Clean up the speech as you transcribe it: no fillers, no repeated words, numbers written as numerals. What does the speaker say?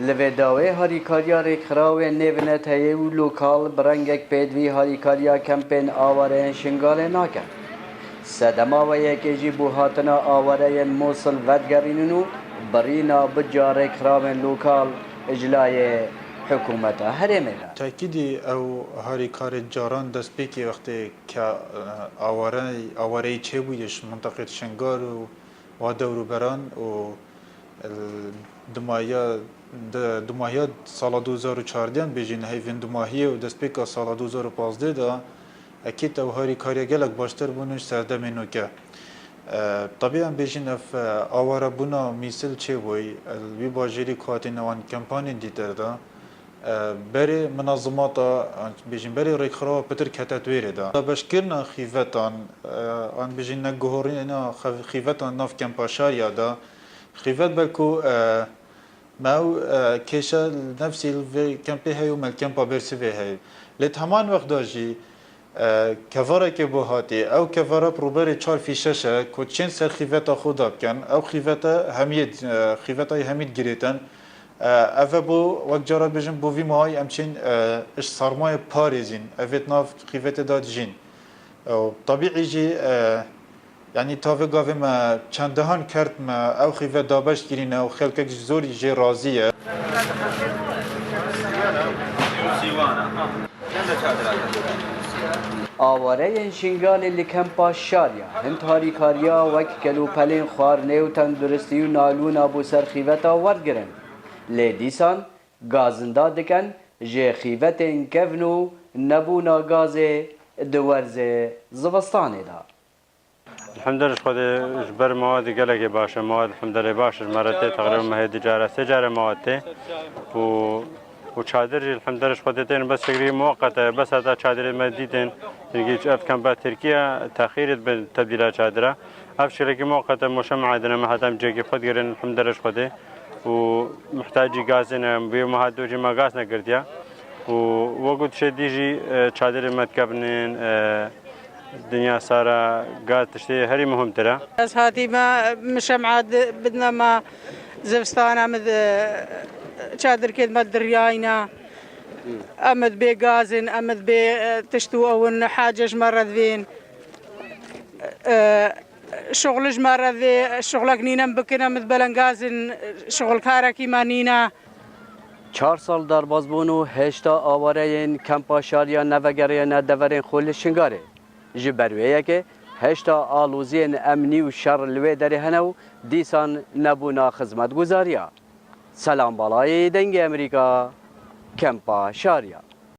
لویداوی هاریکاریا ریکراو نیونت هیو لوکال برنگک پیدوی هاریکاریا کمپین آواره شنگال ناکن. سدما و یکی بو هاتنا آواره موصل ودگرینونو برینا بجا ریکراو لوکال اجلای حکومت هرمه دا. تأکیدی او هاریکار جاران دست پیکی وقتی که آواره چه بودش منطقه شنگار و دورو بران و دماهی سال 2014 بیشین هیچ دماهی و دست پیک سال 2015 دا اکید او هاریکاری گلک باشتر بونش سردم اینو که طبیعا بیشین اف آواره بونا میسل چه بوی وی باجری کاتی نوان کمپانی دیتر دا بری منظمات بیشین بری ریخرا پتر کتت ویره دا بشکرنا خیفتان آن بیشین نگهوری خیفتان ناف کمپاشاریا دا خیفت بلکو ما کیشا نفسی الوی کمپی هیو مل کمپا برسی هیو لیت همان وقت داشی کفاره که بهاتی او کفاره پروبری 4 فیششه که چند سر خیفتا خدا بکن او خیفتا همید گریتن اوه بو وقت جارا بجن بو وی ماهای امچین اش سرمای پاریزین اوه ناف خیفت داد جین طبیعی جی یعنی تاوه گاوه ما چندهان کرد ما او خیفه دابش گیرین او خلقه زوری جی رازیه آواره شنگال لکمپا شاریا هند هاریکاریا وک کلوپلین خوارنه و تندرستی و نالون ابو سر خیوتا ورگرن لیدیسان گازندا دکن جه خیوت انکفنو نبونا گاز دورز زبستانه دا الحمد لله خود جبر مواد قلقي باشا مواد الحمد لله باشا مرتين تقريبا ما هي سجارة مواد وشادر الحمد لله خودتين بس تقريبا مؤقتة بس هذا شادر مديدين نجي أفكار بتركيا تأخير بالتبديلات شادرة أفشل لك مؤقتة مش معادنا ما هذا مجيء فدقرن الحمد لله خوده ومحتاج غازنا بيوم هذا وجي ما غازنا قرديا ووقت شديجي شادر متكبنين الدنيا صار قاعد تشتري هري مهم ترى. بس هاتي ما مش معاد بدنا ما زفستان أمد شادر كده مد درياينا أمد بغازن أمد بتشتو أو حاجة مرة ذين شغلش مرة ذي شغلك نينا بكنا مد بلنغازن شغل كاركي ما نينا 4 سال در بازبونو هشتا آواره کمپا شاریا نوگره ندورین خول شنگاره جبرویه که هشتا آلوزین امنی و شر لوی داره هنو دیسان نبونا خدمت گزاریا سلام بالای دنگ امریکا کمپا شاریا